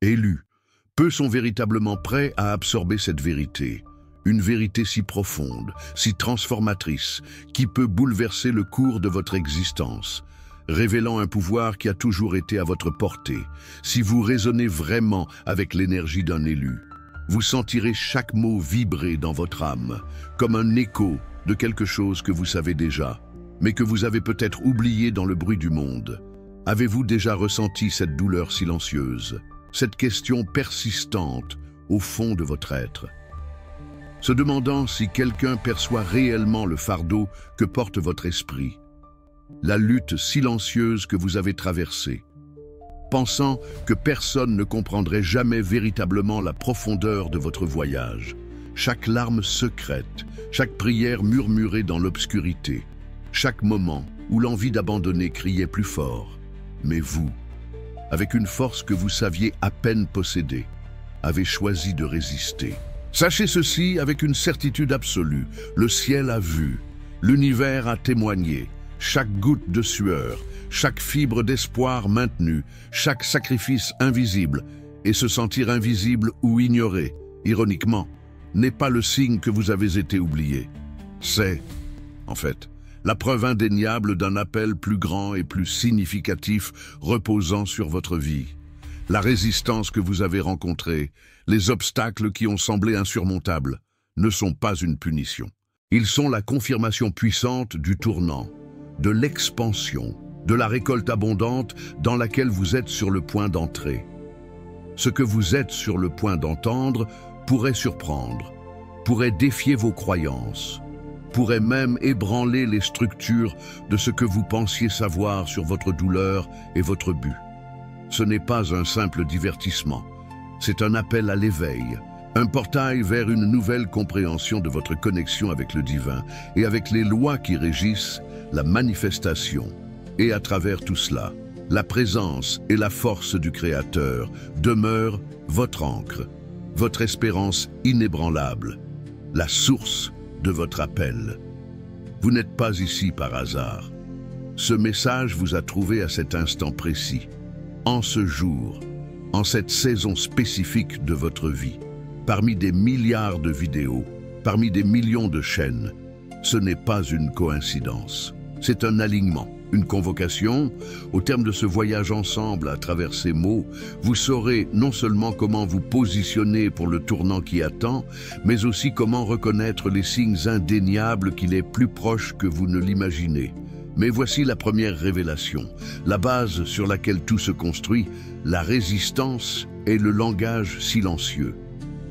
Élus, peu sont véritablement prêts à absorber cette vérité. Une vérité si profonde, si transformatrice, qui peut bouleverser le cours de votre existence, révélant un pouvoir qui a toujours été à votre portée. Si vous résonnez vraiment avec l'énergie d'un élu, vous sentirez chaque mot vibrer dans votre âme, comme un écho de quelque chose que vous savez déjà, mais que vous avez peut-être oublié dans le bruit du monde. Avez-vous déjà ressenti cette douleur silencieuse, cette question persistante au fond de votre être, se demandant si quelqu'un perçoit réellement le fardeau que porte votre esprit, la lutte silencieuse que vous avez traversée, pensant que personne ne comprendrait jamais véritablement la profondeur de votre voyage, chaque larme secrète, chaque prière murmurée dans l'obscurité, chaque moment où l'envie d'abandonner criait plus fort. Mais vous, avec une force que vous saviez à peine posséder, avez choisi de résister. Sachez ceci avec une certitude absolue, le ciel a vu, l'univers a témoigné, chaque goutte de sueur, chaque fibre d'espoir maintenue, chaque sacrifice invisible, et se sentir invisible ou ignoré, ironiquement, n'est pas le signe que vous avez été oublié. C'est, en fait, la preuve indéniable d'un appel plus grand et plus significatif reposant sur votre vie. La résistance que vous avez rencontrée, les obstacles qui ont semblé insurmontables, ne sont pas une punition. Ils sont la confirmation puissante du tournant, de l'expansion, de la récolte abondante dans laquelle vous êtes sur le point d'entrer. Ce que vous êtes sur le point d'entendre pourrait surprendre, pourrait défier vos croyances, pourrait même ébranler les structures de ce que vous pensiez savoir sur votre douleur et votre but. Ce n'est pas un simple divertissement, c'est un appel à l'éveil, un portail vers une nouvelle compréhension de votre connexion avec le divin et avec les lois qui régissent la manifestation. Et à travers tout cela, la présence et la force du Créateur demeurent votre ancre, votre espérance inébranlable, la source de votre appel. Vous n'êtes pas ici par hasard. Ce message vous a trouvé à cet instant précis, en ce jour, en cette saison spécifique de votre vie, parmi des milliards de vidéos, parmi des millions de chaînes. Ce n'est pas une coïncidence, c'est un alignement, une convocation. Au terme de ce voyage ensemble à travers ces mots, vous saurez non seulement comment vous positionner pour le tournant qui attend, mais aussi comment reconnaître les signes indéniables qu'il est plus proche que vous ne l'imaginez. Mais voici la première révélation, la base sur laquelle tout se construit, la résistance et le langage silencieux,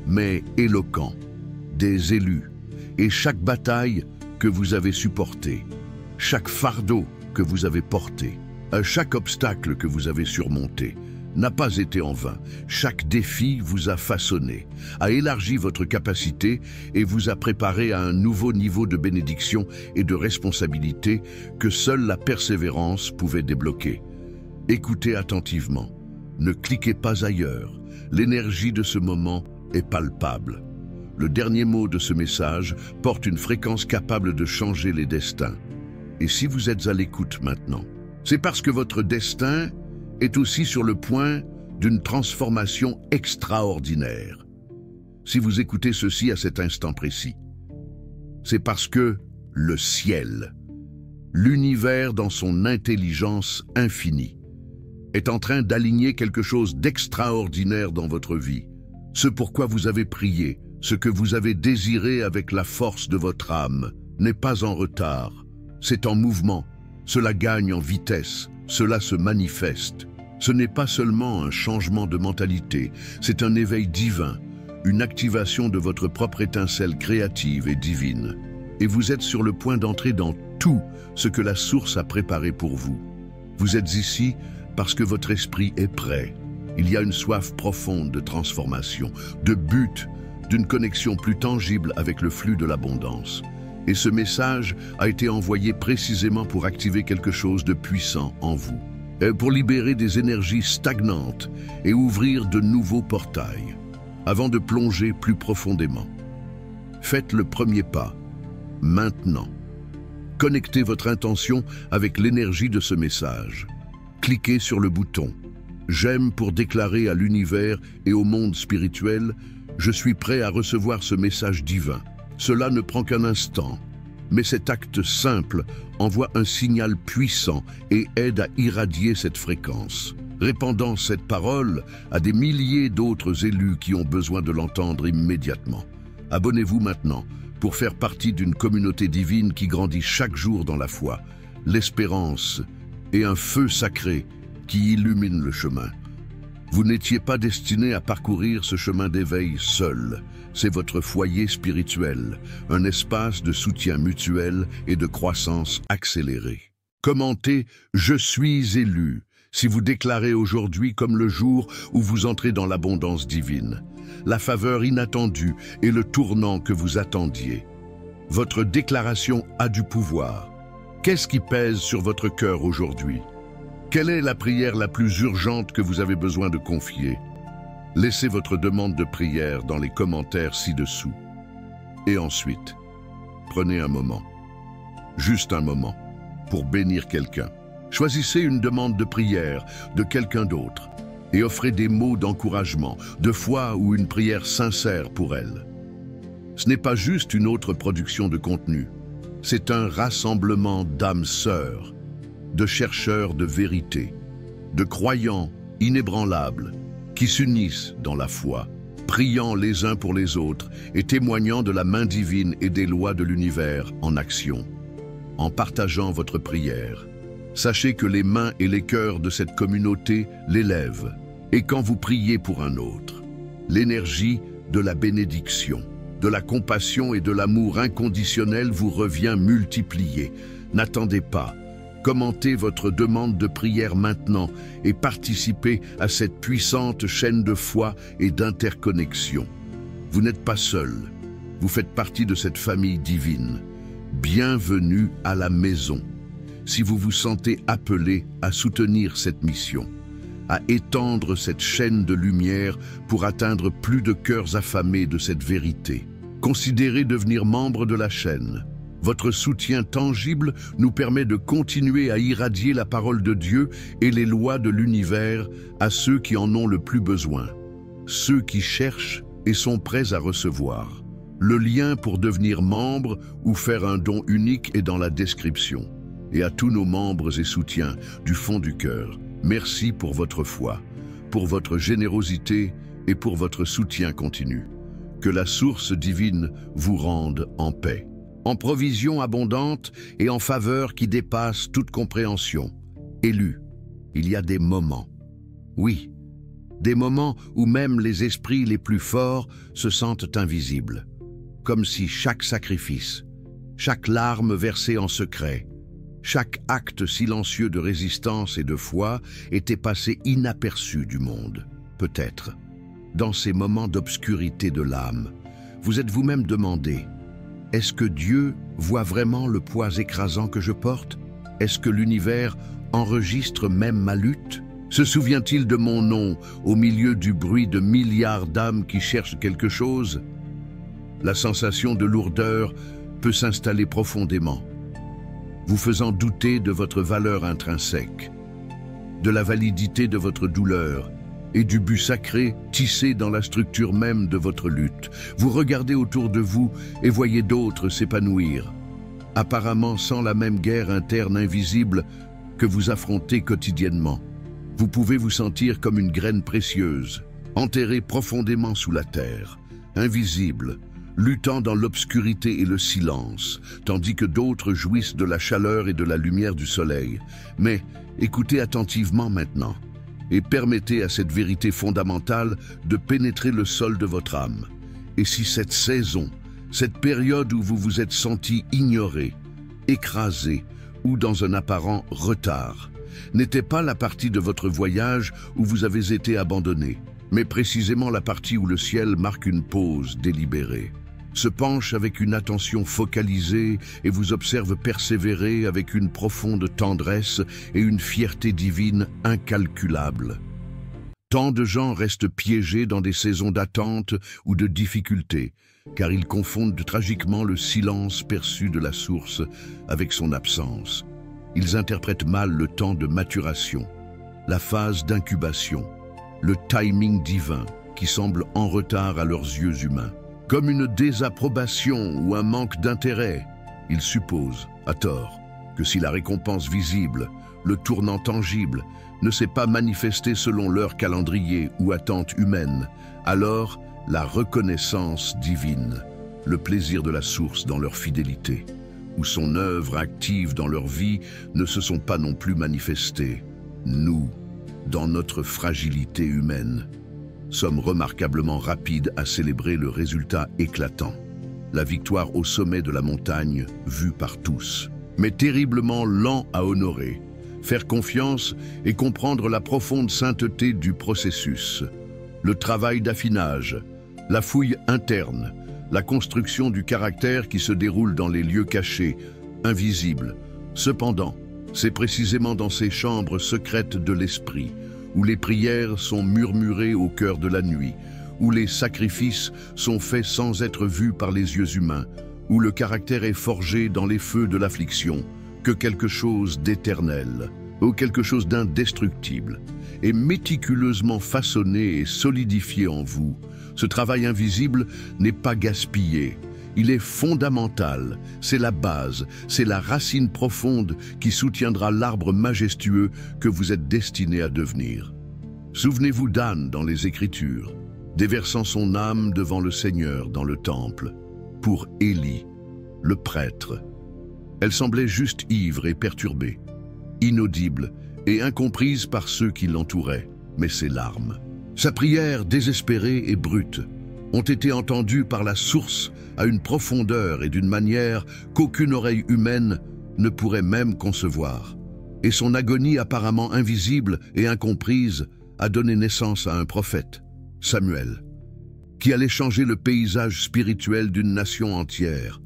mais éloquent, des élus, et chaque bataille que vous avez supportée, chaque fardeau que vous avez porté, chaque obstacle que vous avez surmonté, n'a pas été en vain. Chaque défi vous a façonné, a élargi votre capacité et vous a préparé à un nouveau niveau de bénédiction et de responsabilité que seule la persévérance pouvait débloquer. Écoutez attentivement, ne cliquez pas ailleurs, l'énergie de ce moment est palpable. Le dernier mot de ce message porte une fréquence capable de changer les destins. Et si vous êtes à l'écoute maintenant, c'est parce que votre destin est aussi sur le point d'une transformation extraordinaire. Si vous écoutez ceci à cet instant précis, c'est parce que le ciel, l'univers dans son intelligence infinie, est en train d'aligner quelque chose d'extraordinaire dans votre vie. Ce pourquoi vous avez prié, ce que vous avez désiré avec la force de votre âme, n'est pas en retard, c'est en mouvement. Cela gagne en vitesse, cela se manifeste. Ce n'est pas seulement un changement de mentalité, c'est un éveil divin, une activation de votre propre étincelle créative et divine. Et vous êtes sur le point d'entrer dans tout ce que la source a préparé pour vous. Vous êtes ici parce que votre esprit est prêt. Il y a une soif profonde de transformation, de but, d'une connexion plus tangible avec le flux de l'abondance. Et ce message a été envoyé précisément pour activer quelque chose de puissant en vous, pour libérer des énergies stagnantes et ouvrir de nouveaux portails, avant de plonger plus profondément. Faites le premier pas, maintenant. Connectez votre intention avec l'énergie de ce message. Cliquez sur le bouton. J'aime pour déclarer à l'univers et au monde spirituel, je suis prêt à recevoir ce message divin. Cela ne prend qu'un instant, mais cet acte simple envoie un signal puissant et aide à irradier cette fréquence, répandant cette parole à des milliers d'autres élus qui ont besoin de l'entendre immédiatement. Abonnez-vous maintenant pour faire partie d'une communauté divine qui grandit chaque jour dans la foi, l'espérance et un feu sacré qui illumine le chemin. Vous n'étiez pas destiné à parcourir ce chemin d'éveil seul. C'est votre foyer spirituel, un espace de soutien mutuel et de croissance accélérée. Commentez « Je suis élu » si vous déclarez aujourd'hui comme le jour où vous entrez dans l'abondance divine, la faveur inattendue et le tournant que vous attendiez. Votre déclaration a du pouvoir. Qu'est-ce qui pèse sur votre cœur aujourd'hui? Quelle est la prière la plus urgente que vous avez besoin de confier? Laissez votre demande de prière dans les commentaires ci-dessous. Et ensuite, prenez un moment, juste un moment, pour bénir quelqu'un. Choisissez une demande de prière de quelqu'un d'autre et offrez des mots d'encouragement, de foi ou une prière sincère pour elle. Ce n'est pas juste une autre production de contenu, c'est un rassemblement d'âmes sœurs, de chercheurs de vérité, de croyants inébranlables qui s'unissent dans la foi, priant les uns pour les autres et témoignant de la main divine et des lois de l'univers en action. En partageant votre prière, sachez que les mains et les cœurs de cette communauté l'élèvent, et quand vous priez pour un autre, l'énergie de la bénédiction, de la compassion et de l'amour inconditionnel vous revient multiplié. N'attendez pas. Commentez votre demande de prière maintenant et participez à cette puissante chaîne de foi et d'interconnexion. Vous n'êtes pas seul, vous faites partie de cette famille divine. Bienvenue à la maison. Si vous vous sentez appelé à soutenir cette mission, à étendre cette chaîne de lumière pour atteindre plus de cœurs affamés de cette vérité, considérez devenir membre de la chaîne. Votre soutien tangible nous permet de continuer à irradier la parole de Dieu et les lois de l'univers à ceux qui en ont le plus besoin, ceux qui cherchent et sont prêts à recevoir. Le lien pour devenir membre ou faire un don unique est dans la description. Et à tous nos membres et soutiens du fond du cœur, merci pour votre foi, pour votre générosité et pour votre soutien continu. Que la source divine vous rende en paix, en provision abondante et en faveur qui dépasse toute compréhension. Élu, il y a des moments, oui, des moments où même les esprits les plus forts se sentent invisibles, comme si chaque sacrifice, chaque larme versée en secret, chaque acte silencieux de résistance et de foi était passé inaperçu du monde. Peut-être, dans ces moments d'obscurité de l'âme, vous êtes vous-même demandé, est-ce que Dieu voit vraiment le poids écrasant que je porte? Est-ce que l'univers enregistre même ma lutte? Se souvient-il de mon nom au milieu du bruit de milliards d'âmes qui cherchent quelque chose? La sensation de lourdeur peut s'installer profondément, vous faisant douter de votre valeur intrinsèque, de la validité de votre douleur et du but sacré tissé dans la structure même de votre lutte. Vous regardez autour de vous et voyez d'autres s'épanouir, apparemment sans la même guerre interne invisible que vous affrontez quotidiennement. Vous pouvez vous sentir comme une graine précieuse, enterrée profondément sous la terre, invisible, luttant dans l'obscurité et le silence, tandis que d'autres jouissent de la chaleur et de la lumière du soleil. Mais écoutez attentivement maintenant, et permettez à cette vérité fondamentale de pénétrer le sol de votre âme. Et si cette saison, cette période où vous vous êtes senti ignoré, écrasé ou dans un apparent retard, n'était pas la partie de votre voyage où vous avez été abandonné, mais précisément la partie où le ciel marque une pause délibérée, se penche avec une attention focalisée et vous observe persévérer avec une profonde tendresse et une fierté divine incalculable. Tant de gens restent piégés dans des saisons d'attente ou de difficulté, car ils confondent tragiquement le silence perçu de la source avec son absence. Ils interprètent mal le temps de maturation, la phase d'incubation, le timing divin qui semble en retard à leurs yeux humains. Comme une désapprobation ou un manque d'intérêt, ils supposent, à tort, que si la récompense visible, le tournant tangible, ne s'est pas manifesté selon leur calendrier ou attente humaine, alors la reconnaissance divine, le plaisir de la source dans leur fidélité, ou son œuvre active dans leur vie ne se sont pas non plus manifestés. Nous, dans notre fragilité humaine, sommes remarquablement rapides à célébrer le résultat éclatant, la victoire au sommet de la montagne vue par tous, mais terriblement lents à honorer, faire confiance et comprendre la profonde sainteté du processus, le travail d'affinage, la fouille interne, la construction du caractère qui se déroule dans les lieux cachés, invisibles. Cependant, c'est précisément dans ces chambres secrètes de l'esprit, où les prières sont murmurées au cœur de la nuit, où les sacrifices sont faits sans être vus par les yeux humains, où le caractère est forgé dans les feux de l'affliction, que quelque chose d'éternel, ou quelque chose d'indestructible, est méticuleusement façonné et solidifié en vous. Ce travail invisible n'est pas gaspillé. Il est fondamental, c'est la base, c'est la racine profonde qui soutiendra l'arbre majestueux que vous êtes destiné à devenir. Souvenez-vous d'Anne dans les Écritures, déversant son âme devant le Seigneur dans le temple, pour Élie, le prêtre. Elle semblait juste ivre et perturbée, inaudible et incomprise par ceux qui l'entouraient, mais ses larmes, sa prière désespérée et brute, ont été entendues par la source à une profondeur et d'une manière qu'aucune oreille humaine ne pourrait même concevoir. Et son agonie apparemment invisible et incomprise a donné naissance à un prophète, Samuel, qui allait changer le paysage spirituel d'une nation entière.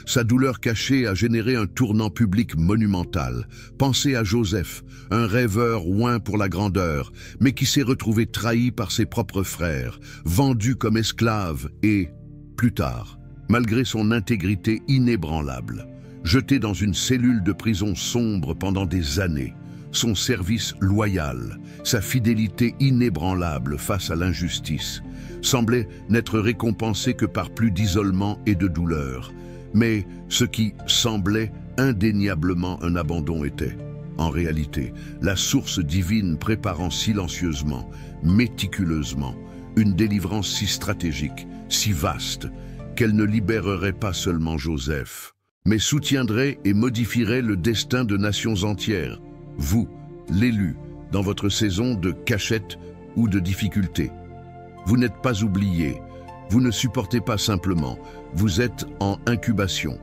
Sa douleur cachée a généré un tournant public monumental. Pensez à Joseph, un rêveur oint pour la grandeur, mais qui s'est retrouvé trahi par ses propres frères, vendu comme esclave et, plus tard, malgré son intégrité inébranlable, jeté dans une cellule de prison sombre pendant des années. Son service loyal, sa fidélité inébranlable face à l'injustice, semblaient n'être récompensés que par plus d'isolement et de douleur. Mais ce qui semblait indéniablement un abandon était, en réalité, la source divine préparant silencieusement, méticuleusement, une délivrance si stratégique, si vaste, qu'elle ne libérerait pas seulement Joseph, mais soutiendrait et modifierait le destin de nations entières. Vous, l'élu, dans votre saison de cachette ou de difficulté. Vous n'êtes pas oublié. Vous ne supportez pas simplement, vous êtes en incubation.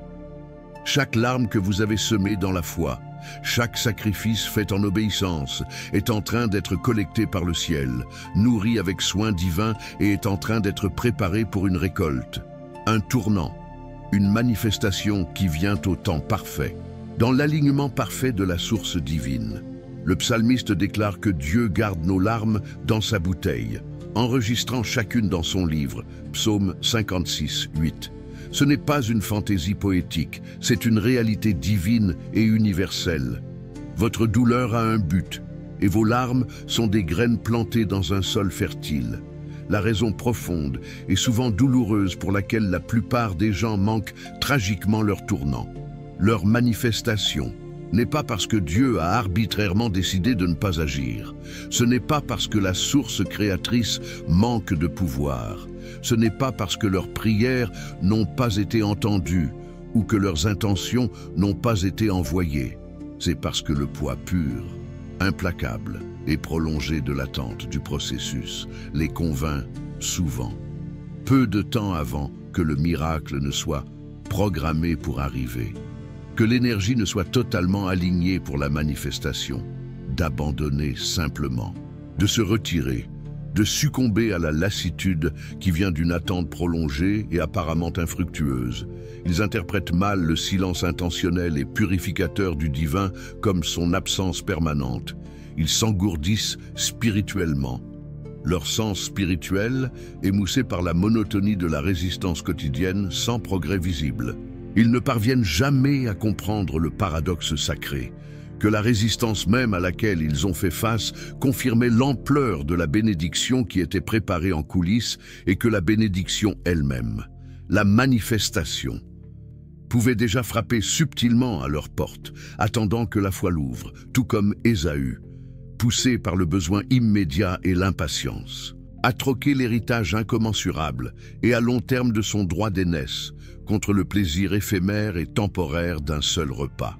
Chaque larme que vous avez semée dans la foi, chaque sacrifice fait en obéissance, est en train d'être collecté par le ciel, nourri avec soin divin et est en train d'être préparé pour une récolte. Un tournant, une manifestation qui vient au temps parfait, dans l'alignement parfait de la source divine. Le psalmiste déclare que Dieu garde nos larmes dans sa bouteille, enregistrant chacune dans son livre, Psaume 56, 8. Ce n'est pas une fantaisie poétique, c'est une réalité divine et universelle. Votre douleur a un but, et vos larmes sont des graines plantées dans un sol fertile. La raison profonde et souvent douloureuse pour laquelle la plupart des gens manquent tragiquement leur tournant, leur manifestation, n'est pas parce que Dieu a arbitrairement décidé de ne pas agir. Ce n'est pas parce que la source créatrice manque de pouvoir. Ce n'est pas parce que leurs prières n'ont pas été entendues ou que leurs intentions n'ont pas été envoyées. C'est parce que le poids pur, implacable et prolongé de l'attente du processus les convainc souvent, peu de temps avant que le miracle ne soit programmé pour arriver, que l'énergie ne soit totalement alignée pour la manifestation, d'abandonner simplement, de se retirer, de succomber à la lassitude qui vient d'une attente prolongée et apparemment infructueuse. Ils interprètent mal le silence intentionnel et purificateur du divin comme son absence permanente. Ils s'engourdissent spirituellement. Leur sens spirituel, émoussé par la monotonie de la résistance quotidienne sans progrès visible. Ils ne parviennent jamais à comprendre le paradoxe sacré, que la résistance même à laquelle ils ont fait face confirmait l'ampleur de la bénédiction qui était préparée en coulisses et que la bénédiction elle-même, la manifestation, pouvait déjà frapper subtilement à leur porte, attendant que la foi l'ouvre, tout comme Ésaü, poussé par le besoin immédiat et l'impatience, a troqué l'héritage incommensurable et à long terme de son droit d'aînesse contre le plaisir éphémère et temporaire d'un seul repas.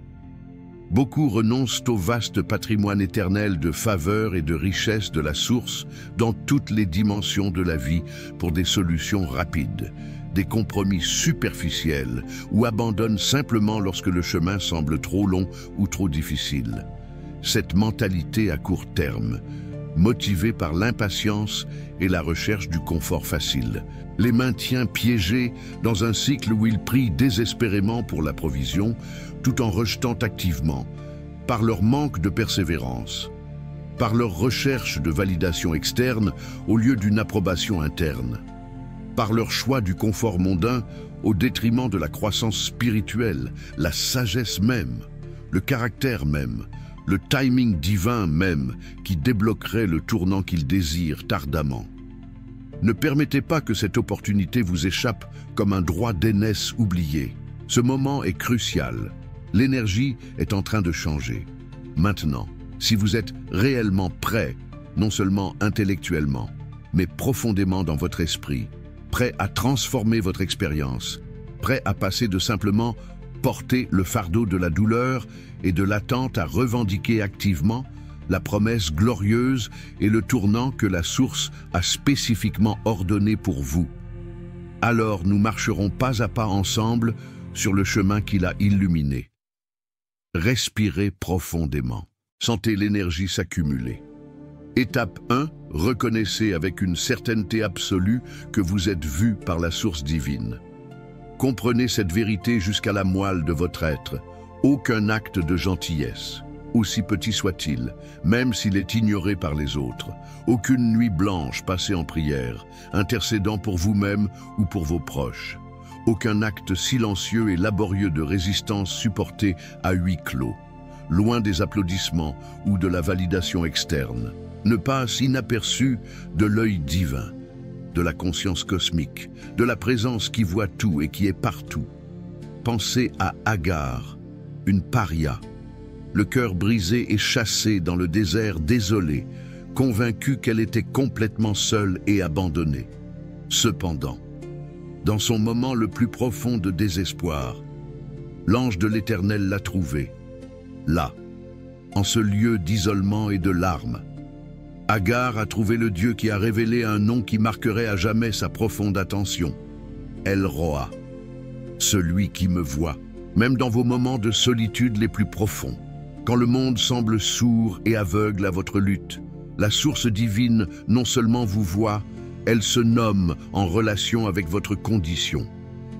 Beaucoup renoncent au vaste patrimoine éternel de faveur et de richesse de la source dans toutes les dimensions de la vie pour des solutions rapides, des compromis superficiels ou abandonnent simplement lorsque le chemin semble trop long ou trop difficile. Cette mentalité à court terme, motivée par l'impatience et la recherche du confort facile, les maintient piégés dans un cycle où ils prient désespérément pour la provision, tout en rejetant activement, par leur manque de persévérance, par leur recherche de validation externe au lieu d'une approbation interne, par leur choix du confort mondain au détriment de la croissance spirituelle, la sagesse même, le caractère même, le timing divin même qui débloquerait le tournant qu'ils désirent ardemment. Ne permettez pas que cette opportunité vous échappe comme un droit d'aînesse oublié. Ce moment est crucial. L'énergie est en train de changer. Maintenant, si vous êtes réellement prêt, non seulement intellectuellement, mais profondément dans votre esprit, prêt à transformer votre expérience, prêt à passer de simplement porter le fardeau de la douleur et de l'attente à revendiquer activement la promesse glorieuse et le tournant que la source a spécifiquement ordonné pour vous. Alors nous marcherons pas à pas ensemble sur le chemin qu'il a illuminé. Respirez profondément. Sentez l'énergie s'accumuler. Étape 1. Reconnaissez avec une certaineté absolue que vous êtes vu par la source divine. Comprenez cette vérité jusqu'à la moelle de votre être. Aucun acte de gentillesse, aussi petit soit-il, même s'il est ignoré par les autres, aucune nuit blanche passée en prière, intercédant pour vous-même ou pour vos proches, aucun acte silencieux et laborieux de résistance supporté à huis clos, loin des applaudissements ou de la validation externe, ne passe inaperçu de l'œil divin, de la conscience cosmique, de la présence qui voit tout et qui est partout. Pensez à Agar, une paria, le cœur brisé et chassé dans le désert désolé, convaincue qu'elle était complètement seule et abandonnée. Cependant, dans son moment le plus profond de désespoir, l'ange de l'Éternel l'a trouvée, là, en ce lieu d'isolement et de larmes. Agar a trouvé le Dieu qui a révélé un nom qui marquerait à jamais sa profonde attention. El Roi, celui qui me voit, même dans vos moments de solitude les plus profonds. Quand le monde semble sourd et aveugle à votre lutte, la source divine non seulement vous voit, elle se nomme en relation avec votre condition.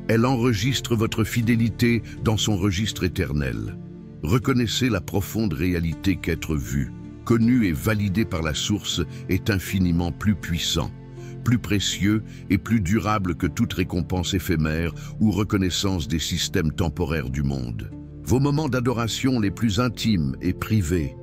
Elle enregistre votre fidélité dans son registre éternel. Reconnaissez la profonde réalité qu'être vu, connu et validé par la source est infiniment plus puissant, plus précieux et plus durable que toute récompense éphémère ou reconnaissance des systèmes temporaires du monde. Vos moments d'adoration les plus intimes et privés,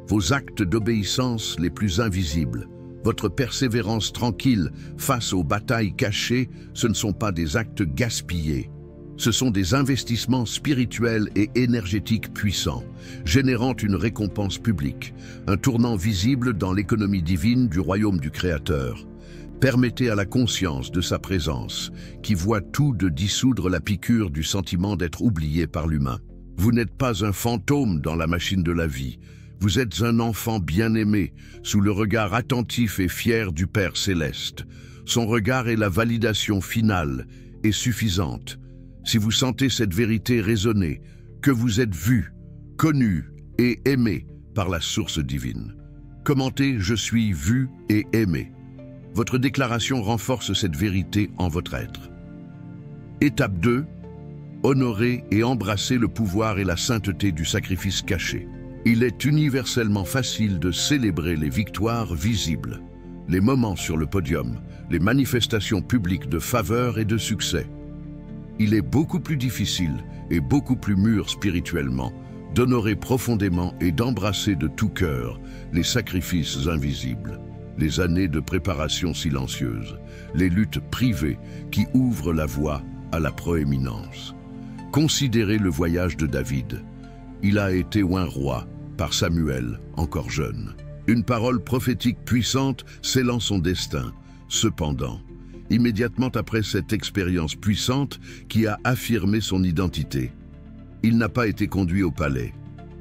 vos actes d'obéissance les plus invisibles, votre persévérance tranquille face aux batailles cachées, ce ne sont pas des actes gaspillés. Ce sont des investissements spirituels et énergétiques puissants, générant une récompense publique, un tournant visible dans l'économie divine du royaume du Créateur. Permettez à la conscience de sa présence, qui voit tout, de dissoudre la piqûre du sentiment d'être oublié par l'humain. Vous n'êtes pas un fantôme dans la machine de la vie. Vous êtes un enfant bien-aimé, sous le regard attentif et fier du Père Céleste. Son regard est la validation finale et suffisante. Si vous sentez cette vérité résonner, que vous êtes vu, connu et aimé par la source divine. Commentez « Je suis vu et aimé ». Votre déclaration renforce cette vérité en votre être. Étape 2. Honorer et embrasser le pouvoir et la sainteté du sacrifice caché. Il est universellement facile de célébrer les victoires visibles, les moments sur le podium, les manifestations publiques de faveur et de succès. Il est beaucoup plus difficile et beaucoup plus mûr spirituellement d'honorer profondément et d'embrasser de tout cœur les sacrifices invisibles, les années de préparation silencieuse, les luttes privées qui ouvrent la voie à la proéminence. Considérez le voyage de David. Il a été oint roi par Samuel, encore jeune. Une parole prophétique puissante scellant son destin. Cependant, immédiatement après cette expérience puissante qui a affirmé son identité, il n'a pas été conduit au palais.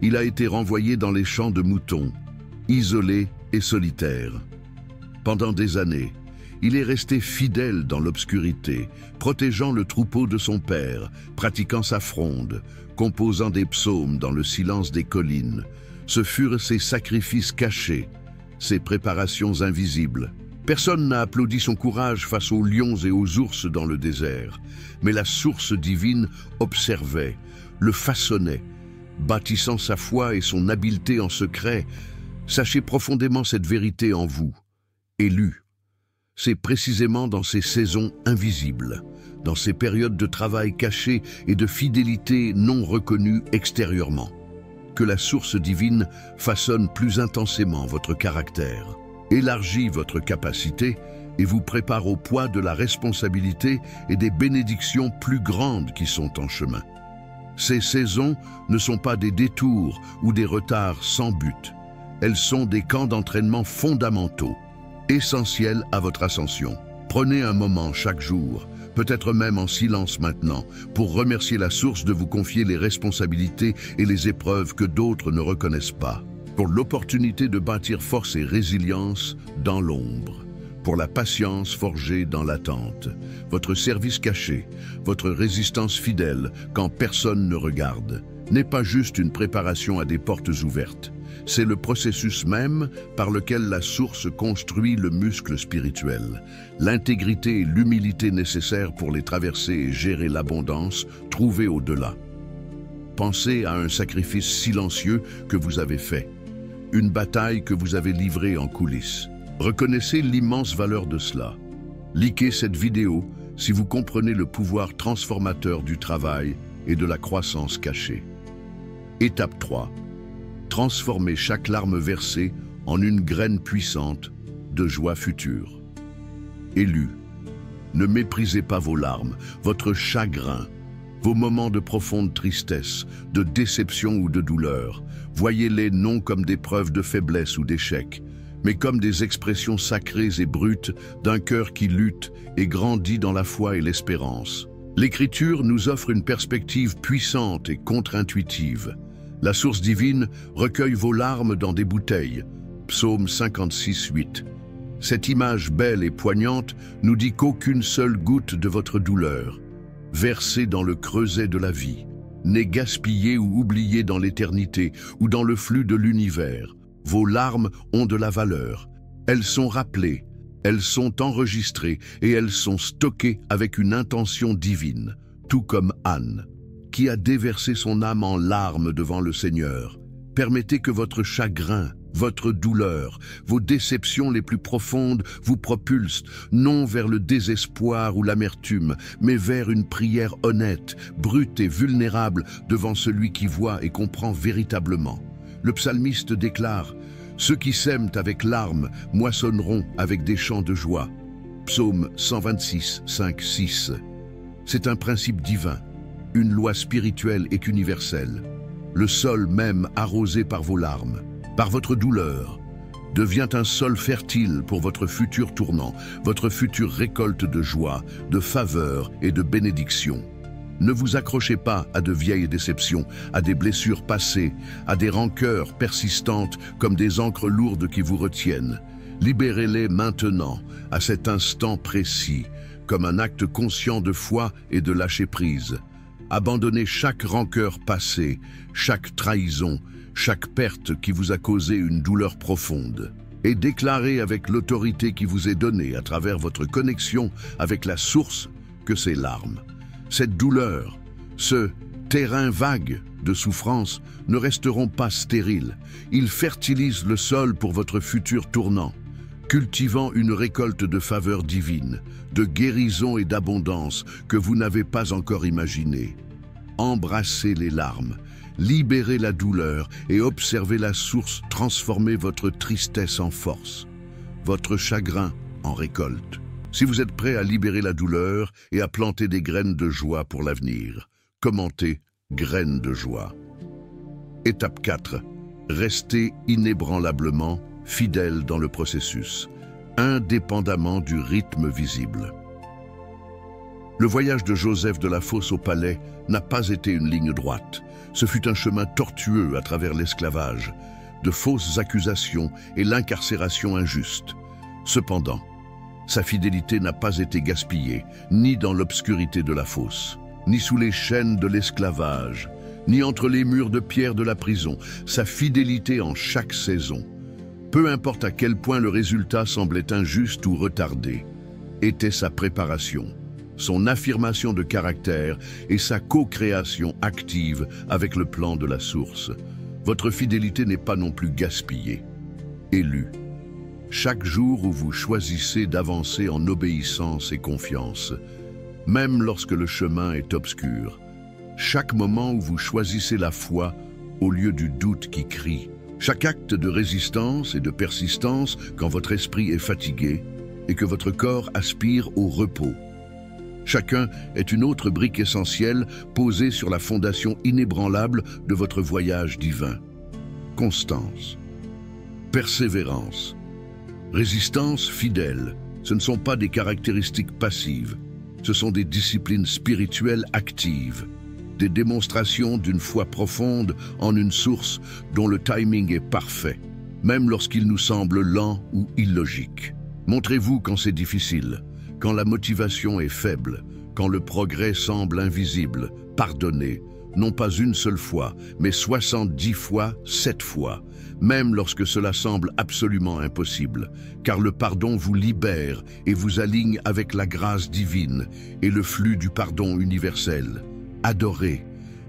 Il a été renvoyé dans les champs de moutons, isolé et solitaire. Pendant des années, il est resté fidèle dans l'obscurité, protégeant le troupeau de son père, pratiquant sa fronde, composant des psaumes dans le silence des collines. Ce furent ses sacrifices cachés, ses préparations invisibles. Personne n'a applaudi son courage face aux lions et aux ours dans le désert, mais la source divine observait, le façonnait, bâtissant sa foi et son habileté en secret. Sachez profondément cette vérité en vous, élu. C'est précisément dans ces saisons invisibles, dans ces périodes de travail caché et de fidélité non reconnue extérieurement, que la source divine façonne plus intensément votre caractère, élargit votre capacité et vous prépare au poids de la responsabilité et des bénédictions plus grandes qui sont en chemin. Ces saisons ne sont pas des détours ou des retards sans but. Elles sont des camps d'entraînement fondamentaux, essentiels à votre ascension. Prenez un moment chaque jour, peut-être même en silence maintenant, pour remercier la source de vous confier les responsabilités et les épreuves que d'autres ne reconnaissent pas, pour l'opportunité de bâtir force et résilience dans l'ombre, pour la patience forgée dans l'attente, votre service caché, votre résistance fidèle quand personne ne regarde, n'est pas juste une préparation à des portes ouvertes. C'est le processus même par lequel la source construit le muscle spirituel, l'intégrité et l'humilité nécessaires pour les traverser et gérer l'abondance trouvée au-delà. Pensez à un sacrifice silencieux que vous avez fait, une bataille que vous avez livrée en coulisses. Reconnaissez l'immense valeur de cela. Likez cette vidéo si vous comprenez le pouvoir transformateur du travail et de la croissance cachée. Étape 3. Transformez chaque larme versée en une graine puissante de joie future. Élu, ne méprisez pas vos larmes, votre chagrin, vos moments de profonde tristesse, de déception ou de douleur. Voyez-les non comme des preuves de faiblesse ou d'échec, mais comme des expressions sacrées et brutes d'un cœur qui lutte et grandit dans la foi et l'espérance. L'Écriture nous offre une perspective puissante et contre-intuitive. La source divine recueille vos larmes dans des bouteilles. Psaume 56, 8. Cette image belle et poignante nous dit qu'aucune seule goutte de votre douleur, versée dans le creuset de la vie, n'est gaspillée ou oubliée dans l'éternité ou dans le flux de l'univers. Vos larmes ont de la valeur. Elles sont rappelées, elles sont enregistrées et elles sont stockées avec une intention divine, tout comme Anne, qui a déversé son âme en larmes devant le Seigneur. Permettez que votre chagrin, votre douleur, vos déceptions les plus profondes vous propulsent, non vers le désespoir ou l'amertume, mais vers une prière honnête, brute et vulnérable devant celui qui voit et comprend véritablement. Le psalmiste déclare « Ceux qui sèment avec larmes moissonneront avec des chants de joie ». Psaume 126, 5, 6. C'est un principe divin, une loi spirituelle et universelle. Le sol même arrosé par vos larmes, par votre douleur, devient un sol fertile pour votre futur tournant, votre future récolte de joie, de faveur et de bénédiction. Ne vous accrochez pas à de vieilles déceptions, à des blessures passées, à des rancœurs persistantes comme des ancres lourdes qui vous retiennent. Libérez-les maintenant, à cet instant précis, comme un acte conscient de foi et de lâcher-prise. Abandonnez chaque rancœur passée, chaque trahison, chaque perte qui vous a causé une douleur profonde. Et déclarez avec l'autorité qui vous est donnée à travers votre connexion avec la source que ces larmes, cette douleur, ce terrain vague de souffrance ne resteront pas stériles. Ils fertilisent le sol pour votre futur tournant, cultivant une récolte de faveur divine, de guérison et d'abondance que vous n'avez pas encore imaginée. Embrassez les larmes, Libérez la douleur et observez la source transformer votre tristesse en force, votre chagrin en récolte. Si vous êtes prêt à libérer la douleur et à planter des graines de joie pour l'avenir, commentez « graines de joie ». Étape 4. Restez inébranlablement fidèle dans le processus, indépendamment du rythme visible. Le voyage de Joseph de la fosse au palais n'a pas été une ligne droite. Ce fut un chemin tortueux à travers l'esclavage, de fausses accusations et l'incarcération injuste. Cependant, sa fidélité n'a pas été gaspillée, ni dans l'obscurité de la fosse, ni sous les chaînes de l'esclavage, ni entre les murs de pierre de la prison. Sa fidélité en chaque saison, peu importe à quel point le résultat semblait injuste ou retardé, était sa préparation, son affirmation de caractère et sa co-création active avec le plan de la source. Votre fidélité n'est pas non plus gaspillée. Élu. Chaque jour où vous choisissez d'avancer en obéissance et confiance, même lorsque le chemin est obscur, chaque moment où vous choisissez la foi au lieu du doute qui crie, chaque acte de résistance et de persistance quand votre esprit est fatigué et que votre corps aspire au repos. Chacun est une autre brique essentielle posée sur la fondation inébranlable de votre voyage divin. Constance, persévérance, résistance fidèle, ce ne sont pas des caractéristiques passives, ce sont des disciplines spirituelles actives, des démonstrations d'une foi profonde en une source dont le timing est parfait, même lorsqu'il nous semble lent ou illogique. Montrez-vous quand c'est difficile, quand la motivation est faible, quand le progrès semble invisible. Pardonnez, non pas une seule fois, mais 70 fois, 7 fois, même lorsque cela semble absolument impossible, car le pardon vous libère et vous aligne avec la grâce divine et le flux du pardon universel. Adorez,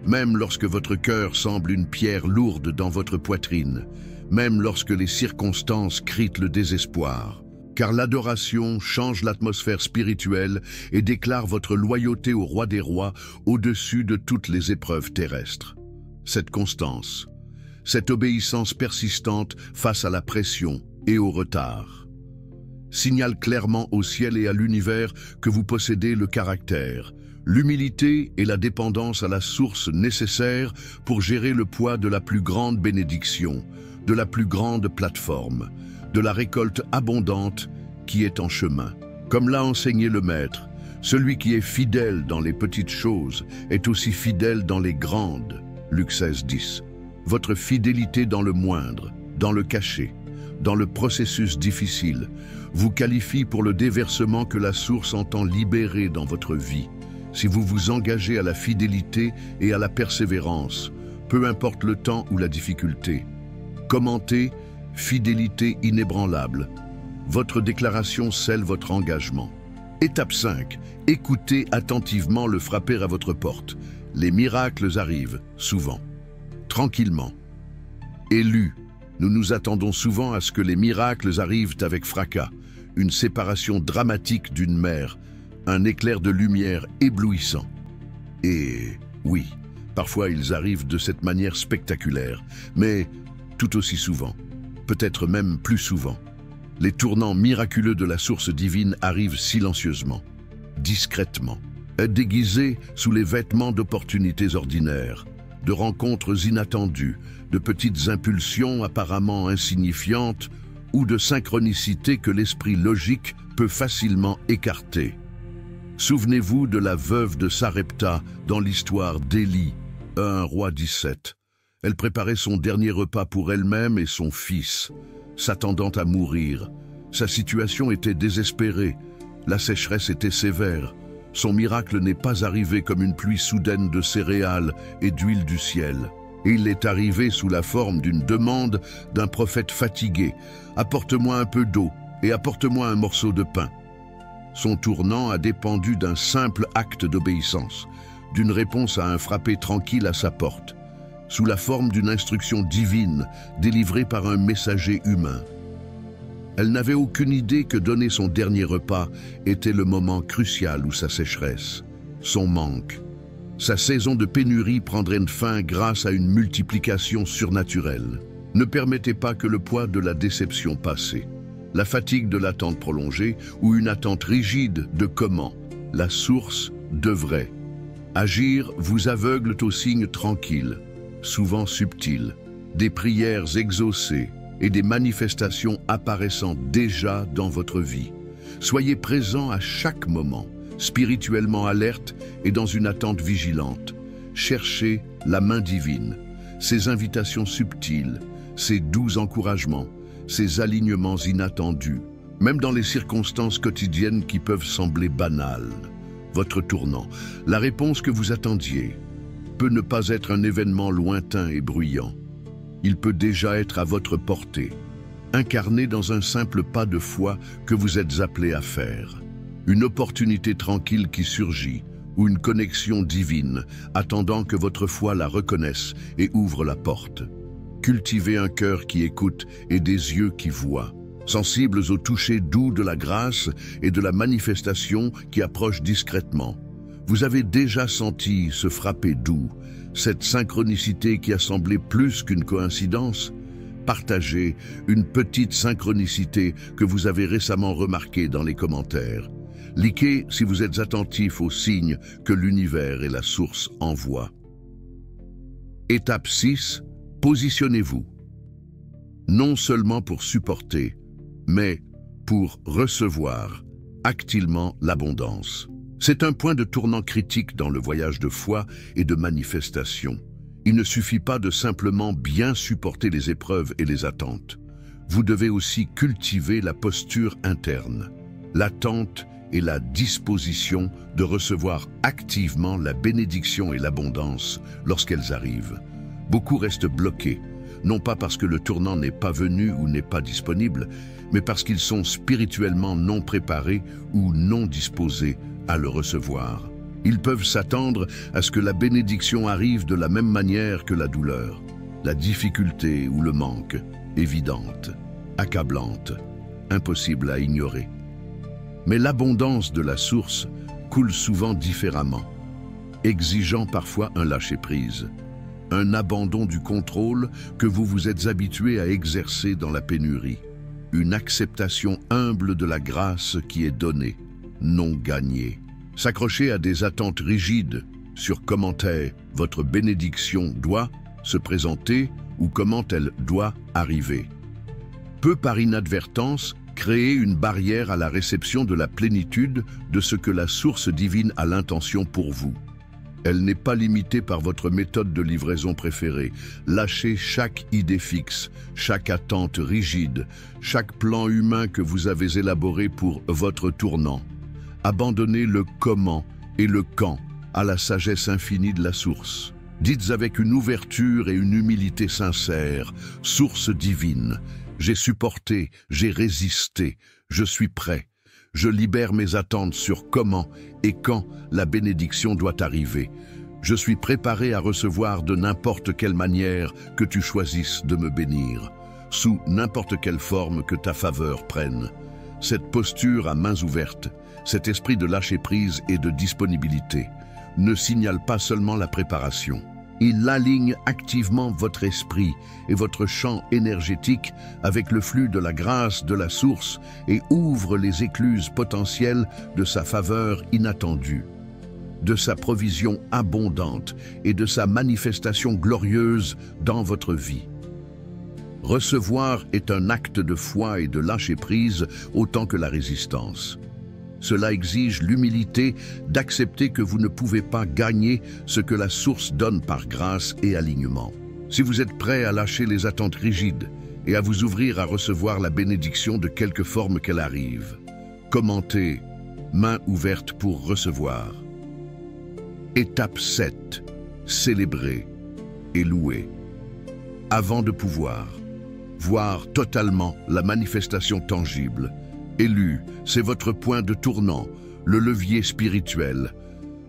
même lorsque votre cœur semble une pierre lourde dans votre poitrine, même lorsque les circonstances crient le désespoir. Car l'adoration change l'atmosphère spirituelle et déclare votre loyauté au roi des rois au-dessus de toutes les épreuves terrestres. Cette constance, cette obéissance persistante face à la pression et au retard, signale clairement au ciel et à l'univers que vous possédez le caractère, l'humilité et la dépendance à la source nécessaires pour gérer le poids de la plus grande bénédiction, de la plus grande plateforme, de la récolte abondante qui est en chemin. Comme l'a enseigné le Maître, celui qui est fidèle dans les petites choses est aussi fidèle dans les grandes. Luc 16:10. Votre fidélité dans le moindre, dans le caché, dans le processus difficile, vous qualifie pour le déversement que la source entend libérer dans votre vie. Si vous vous engagez à la fidélité et à la persévérance, peu importe le temps ou la difficulté. Commentez « Fidélité inébranlable ». Votre déclaration scelle votre engagement. Étape 5. Écoutez attentivement le frapper à votre porte. Les miracles arrivent, souvent. Tranquillement. Élu, nous nous attendons souvent à ce que les miracles arrivent avec fracas, une séparation dramatique d'une mère, un éclair de lumière éblouissant. Et oui, parfois ils arrivent de cette manière spectaculaire, mais tout aussi souvent, peut-être même plus souvent, les tournants miraculeux de la source divine arrivent silencieusement, discrètement, déguisés sous les vêtements d'opportunités ordinaires, de rencontres inattendues, de petites impulsions apparemment insignifiantes ou de synchronicités que l'esprit logique peut facilement écarter. Souvenez-vous de la veuve de Sarepta dans l'histoire d'Élie, 1 Roi 17. Elle préparait son dernier repas pour elle-même et son fils, s'attendant à mourir. Sa situation était désespérée, la sécheresse était sévère. Son miracle n'est pas arrivé comme une pluie soudaine de céréales et d'huile du ciel. Il est arrivé sous la forme d'une demande d'un prophète fatigué. « Apporte-moi un peu d'eau et apporte-moi un morceau de pain. » Son tournant a dépendu d'un simple acte d'obéissance, d'une réponse à un frappé tranquille à sa porte, sous la forme d'une instruction divine délivrée par un messager humain. Elle n'avait aucune idée que donner son dernier repas était le moment crucial où sa sécheresse, son manque, Sa saison de pénurie prendrait fin grâce à une multiplication surnaturelle. Ne permettez pas que le poids de la déception passée, la fatigue de l'attente prolongée ou une attente rigide de comment la source devrait agir vous aveuglent aux signes tranquilles, souvent subtils, des prières exaucées et des manifestations apparaissant déjà dans votre vie. Soyez présent à chaque moment, spirituellement alerte et dans une attente vigilante. Cherchez la main divine, ses invitations subtiles, ses doux encouragements, ses alignements inattendus, même dans les circonstances quotidiennes qui peuvent sembler banales. Votre tournant, la réponse que vous attendiez, peut ne pas être un événement lointain et bruyant. Il peut déjà être à votre portée, incarné dans un simple pas de foi que vous êtes appelé à faire. Une opportunité tranquille qui surgit, ou une connexion divine, attendant que votre foi la reconnaisse et ouvre la porte. Cultivez un cœur qui écoute et des yeux qui voient, sensibles au toucher doux de la grâce et de la manifestation qui approche discrètement. Vous avez déjà senti ce frapper doux, cette synchronicité qui a semblé plus qu'une coïncidence? Partagez une petite synchronicité que vous avez récemment remarquée dans les commentaires. Likez si vous êtes attentif aux signes que l'univers et la source envoient. Étape 6. Positionnez-vous. Non seulement pour supporter, mais pour recevoir activement l'abondance. C'est un point de tournant critique dans le voyage de foi et de manifestation. Il ne suffit pas de simplement bien supporter les épreuves et les attentes. Vous devez aussi cultiver la posture interne, l'attente et la disposition de recevoir activement la bénédiction et l'abondance lorsqu'elles arrivent. Beaucoup restent bloqués, non pas parce que le tournant n'est pas venu ou n'est pas disponible, mais parce qu'ils sont spirituellement non préparés ou non disposés à le recevoir. Ils peuvent s'attendre à ce que la bénédiction arrive de la même manière que la douleur, la difficulté ou le manque, évidente, accablante, impossible à ignorer. Mais l'abondance de la source coule souvent différemment, exigeant parfois un lâcher-prise, un abandon du contrôle que vous vous êtes habitué à exercer dans la pénurie, une acceptation humble de la grâce qui est donnée, non gagnée. S'accrocher à des attentes rigides sur comment votre bénédiction doit se présenter ou comment elle doit arriver peut par inadvertance créer une barrière à la réception de la plénitude de ce que la source divine a l'intention pour vous. Elle n'est pas limitée par votre méthode de livraison préférée. Lâchez chaque idée fixe, chaque attente rigide, chaque plan humain que vous avez élaboré pour votre tournant. Abandonnez le comment et le quand à la sagesse infinie de la source. Dites avec une ouverture et une humilité sincère, « Source divine, j'ai supporté, j'ai résisté, je suis prêt. Je libère mes attentes sur comment et quand la bénédiction doit arriver. Je suis préparé à recevoir de n'importe quelle manière que tu choisisses de me bénir, sous n'importe quelle forme que ta faveur prenne. » Cette posture à mains ouvertes, cet esprit de lâcher-prise et de disponibilité, ne signale pas seulement la préparation. Il aligne activement votre esprit et votre champ énergétique avec le flux de la grâce de la source et ouvre les écluses potentielles de sa faveur inattendue, de sa provision abondante et de sa manifestation glorieuse dans votre vie. Recevoir est un acte de foi et de lâcher-prise autant que la résistance. Cela exige l'humilité d'accepter que vous ne pouvez pas gagner ce que la source donne par grâce et alignement. Si vous êtes prêt à lâcher les attentes rigides et à vous ouvrir à recevoir la bénédiction de quelque forme qu'elle arrive, commentez « Main ouverte pour recevoir ». Étape 7. Célébrer et louer. Avant de pouvoir voir totalement la manifestation tangible, élu, c'est votre point de tournant, le levier spirituel,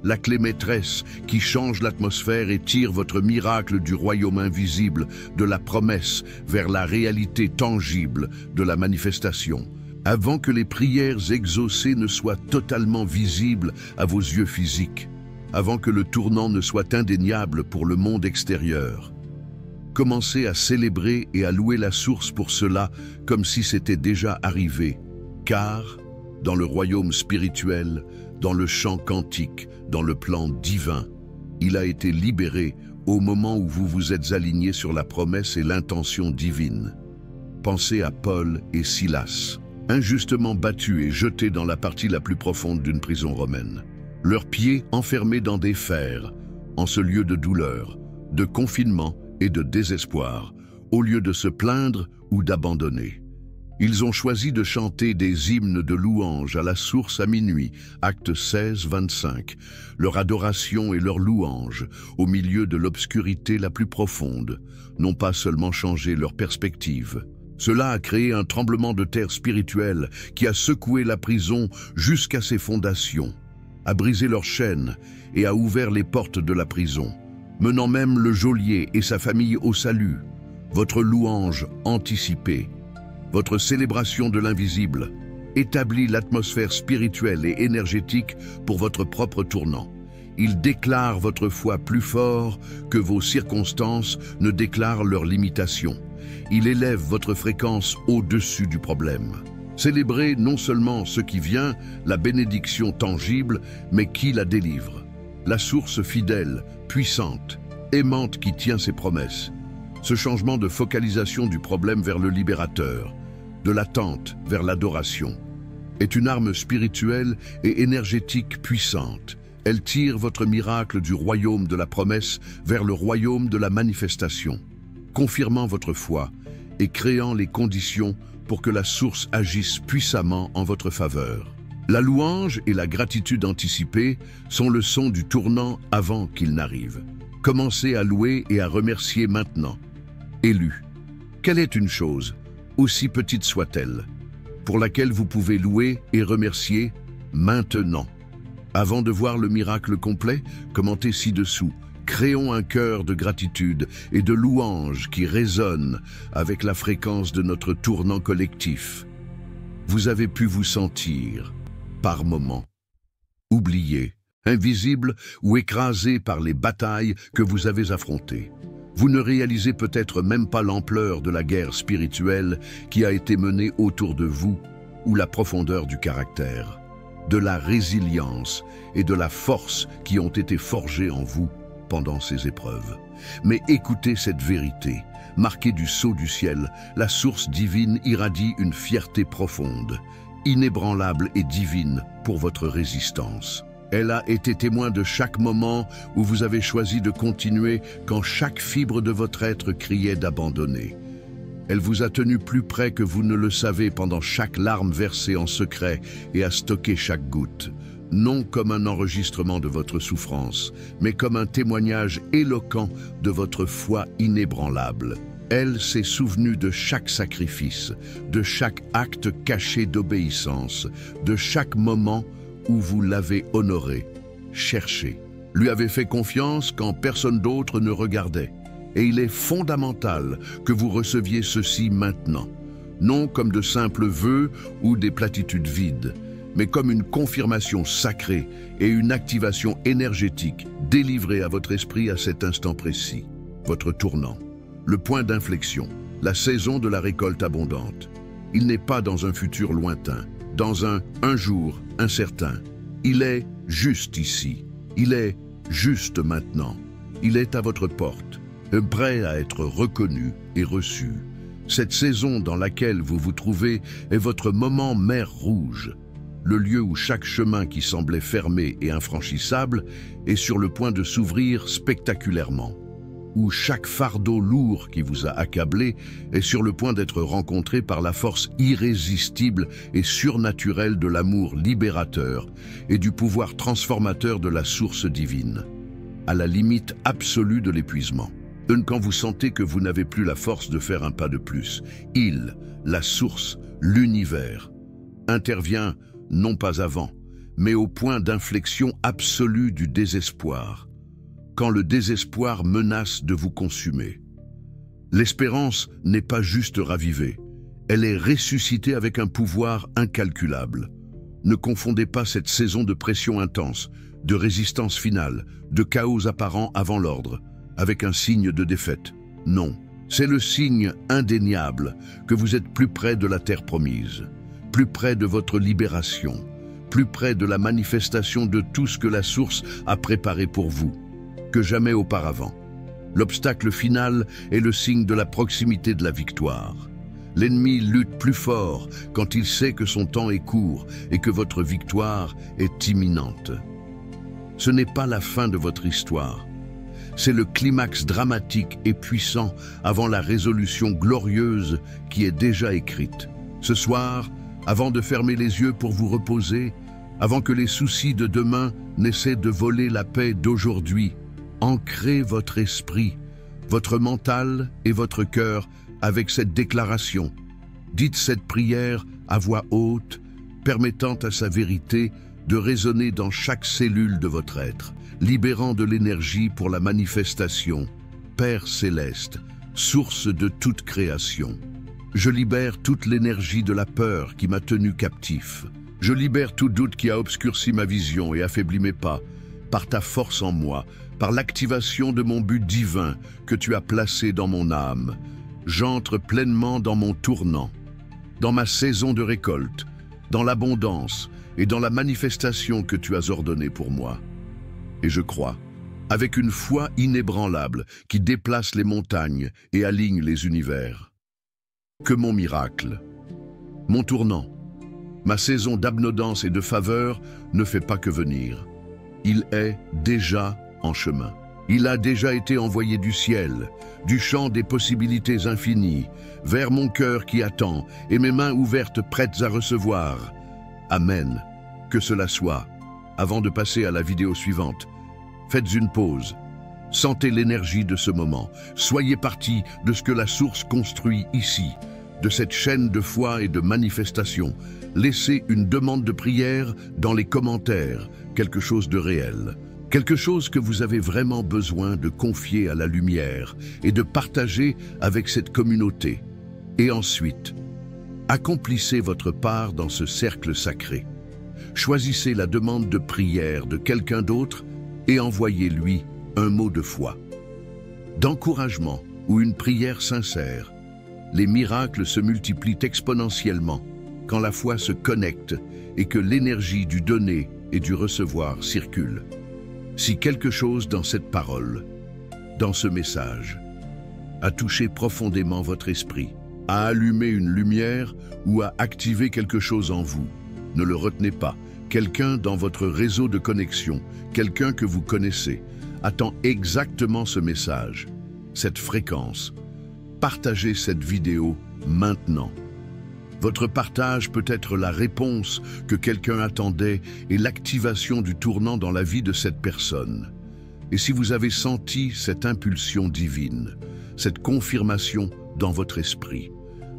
la clé maîtresse qui change l'atmosphère et tire votre miracle du royaume invisible, de la promesse vers la réalité tangible de la manifestation, avant que les prières exaucées ne soient totalement visibles à vos yeux physiques. avant que le tournant ne soit indéniable pour le monde extérieur. Commencez à célébrer et à louer la source pour cela comme si c'était déjà arrivé, car, dans le royaume spirituel, dans le champ quantique, dans le plan divin, il a été libéré au moment où vous vous êtes alignés sur la promesse et l'intention divine. Pensez à Paul et Silas, injustement battus et jetés dans la partie la plus profonde d'une prison romaine. Leurs pieds enfermés dans des fers, en ce lieu de douleur, de confinement et de désespoir, au lieu de se plaindre ou d'abandonner. Ils ont choisi de chanter des hymnes de louange à la source à minuit, Actes 16, 25, leur adoration et leur louange, au milieu de l'obscurité la plus profonde, n'ont pas seulement changé leur perspective. Cela a créé un tremblement de terre spirituel qui a secoué la prison jusqu'à ses fondations, a brisé leurs chaînes et a ouvert les portes de la prison, menant même le geôlier et sa famille au salut. Votre louange anticipée, votre célébration de l'invisible, établit l'atmosphère spirituelle et énergétique pour votre propre tournant. Il déclare votre foi plus fort que vos circonstances ne déclarent leurs limitations. Il élève votre fréquence au-dessus du problème. Célébrez non seulement ce qui vient, la bénédiction tangible, mais qui la délivre. La source fidèle, puissante, aimante qui tient ses promesses. Ce changement de focalisation du problème vers le libérateur, de l'attente vers l'adoration, est une arme spirituelle et énergétique puissante. Elle tire votre miracle du royaume de la promesse vers le royaume de la manifestation, confirmant votre foi et créant les conditions pour que la source agisse puissamment en votre faveur. La louange et la gratitude anticipée sont le son du tournant avant qu'il n'arrive. Commencez à louer et à remercier maintenant. Élu. Quelle est une chose, aussi petite soit-elle, pour laquelle vous pouvez louer et remercier maintenant? Avant de voir le miracle complet, commentez ci-dessous. Créons un cœur de gratitude et de louange qui résonne avec la fréquence de notre tournant collectif. Vous avez pu vous sentir, par moments, oublié, invisible ou écrasé par les batailles que vous avez affrontées. Vous ne réalisez peut-être même pas l'ampleur de la guerre spirituelle qui a été menée autour de vous ou la profondeur du caractère, de la résilience et de la force qui ont été forgées en vous pendant ces épreuves. Mais écoutez cette vérité, marquée du sceau du ciel, la source divine irradie une fierté profonde, inébranlable et divine pour votre résistance. Elle a été témoin de chaque moment où vous avez choisi de continuer quand chaque fibre de votre être criait d'abandonner. Elle vous a tenu plus près que vous ne le savez pendant chaque larme versée en secret et a stocké chaque goutte, non comme un enregistrement de votre souffrance, mais comme un témoignage éloquent de votre foi inébranlable. Elle s'est souvenue de chaque sacrifice, de chaque acte caché d'obéissance, de chaque moment où vous l'avez honoré, cherché, lui avez fait confiance quand personne d'autre ne regardait. Et il est fondamental que vous receviez ceci maintenant, non comme de simples vœux ou des platitudes vides, mais comme une confirmation sacrée et une activation énergétique délivrée à votre esprit à cet instant précis. Votre tournant, le point d'inflexion, la saison de la récolte abondante. Il n'est pas dans un futur lointain, dans un jour incertain. Il est juste ici. Il est juste maintenant. Il est à votre porte, prêt à être reconnu et reçu. Cette saison dans laquelle vous vous trouvez est votre moment mer Rouge, le lieu où chaque chemin qui semblait fermé et infranchissable est sur le point de s'ouvrir spectaculairement, où chaque fardeau lourd qui vous a accablé est sur le point d'être rencontré par la force irrésistible et surnaturelle de l'amour libérateur et du pouvoir transformateur de la source divine, à la limite absolue de l'épuisement. Quand vous sentez que vous n'avez plus la force de faire un pas de plus, il, la source, l'univers, intervient non pas avant, mais au point d'inflexion absolue du désespoir, quand le désespoir menace de vous consumer. L'espérance n'est pas juste ravivée, elle est ressuscitée avec un pouvoir incalculable. Ne confondez pas cette saison de pression intense, de résistance finale, de chaos apparent avant l'ordre, avec un signe de défaite. Non, c'est le signe indéniable que vous êtes plus près de la terre promise, plus près de votre libération, plus près de la manifestation de tout ce que la source a préparé pour vous, que jamais auparavant. L'obstacle final est le signe de la proximité de la victoire. L'ennemi lutte plus fort quand il sait que son temps est court et que votre victoire est imminente. Ce n'est pas la fin de votre histoire. C'est le climax dramatique et puissant avant la résolution glorieuse qui est déjà écrite. Ce soir, avant de fermer les yeux pour vous reposer, avant que les soucis de demain n'essaient de voler la paix d'aujourd'hui, ancrez votre esprit, votre mental et votre cœur avec cette déclaration. Dites cette prière à voix haute, permettant à sa vérité de résonner dans chaque cellule de votre être, libérant de l'énergie pour la manifestation. Père céleste, source de toute création, je libère toute l'énergie de la peur qui m'a tenu captif. Je libère tout doute qui a obscurci ma vision et affaibli mes pas, par ta force en moi, par l'activation de mon but divin que tu as placé dans mon âme. J'entre pleinement dans mon tournant, dans ma saison de récolte, dans l'abondance et dans la manifestation que tu as ordonnée pour moi. Et je crois, avec une foi inébranlable qui déplace les montagnes et aligne les univers, que mon miracle, mon tournant, ma saison d'abondance et de faveur ne fait pas que venir. Il est déjà en chemin. Il a déjà été envoyé du ciel, du champ des possibilités infinies, vers mon cœur qui attend et mes mains ouvertes prêtes à recevoir. Amen. Que cela soit. Avant de passer à la vidéo suivante, faites une pause. Sentez l'énergie de ce moment. Soyez partie de ce que la source construit ici, de cette chaîne de foi et de manifestation. Laissez une demande de prière dans les commentaires, quelque chose de réel. Quelque chose que vous avez vraiment besoin de confier à la lumière et de partager avec cette communauté. Et ensuite, accomplissez votre part dans ce cercle sacré. Choisissez la demande de prière de quelqu'un d'autre et envoyez-lui un mot de foi, d'encouragement ou une prière sincère. Les miracles se multiplient exponentiellement quand la foi se connecte et que l'énergie du donner et du recevoir circule. Si quelque chose dans cette parole, dans ce message, a touché profondément votre esprit, a allumé une lumière ou a activé quelque chose en vous, ne le retenez pas. Quelqu'un dans votre réseau de connexion, quelqu'un que vous connaissez, attend exactement ce message, cette fréquence. Partagez cette vidéo maintenant. Votre partage peut être la réponse que quelqu'un attendait et l'activation du tournant dans la vie de cette personne. Et si vous avez senti cette impulsion divine, cette confirmation dans votre esprit,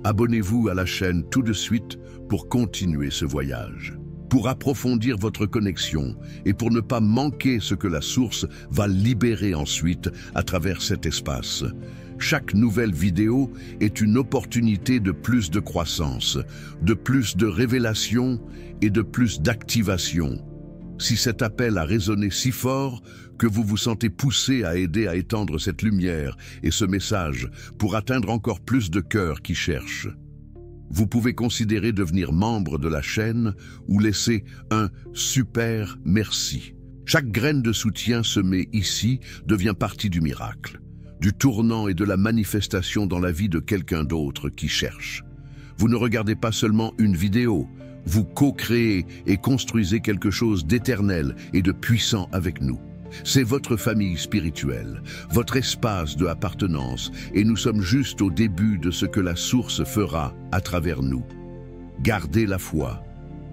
abonnez-vous à la chaîne tout de suite pour continuer ce voyage. Pour approfondir votre connexion et pour ne pas manquer ce que la source va libérer ensuite à travers cet espace. Chaque nouvelle vidéo est une opportunité de plus de croissance, de plus de révélation et de plus d'activation. Si cet appel a résonné si fort que vous vous sentez poussé à aider à étendre cette lumière et ce message pour atteindre encore plus de cœurs qui cherchent, vous pouvez considérer devenir membre de la chaîne ou laisser un super merci. Chaque graine de soutien semée ici devient partie du miracle, du tournant et de la manifestation dans la vie de quelqu'un d'autre qui cherche. Vous ne regardez pas seulement une vidéo, vous co-créez et construisez quelque chose d'éternel et de puissant avec nous. C'est votre famille spirituelle, votre espace de appartenance, et nous sommes juste au début de ce que la source fera à travers nous. Gardez la foi.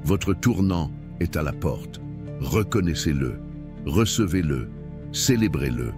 Votre tournant est à la porte. Reconnaissez-le, recevez-le, célébrez-le.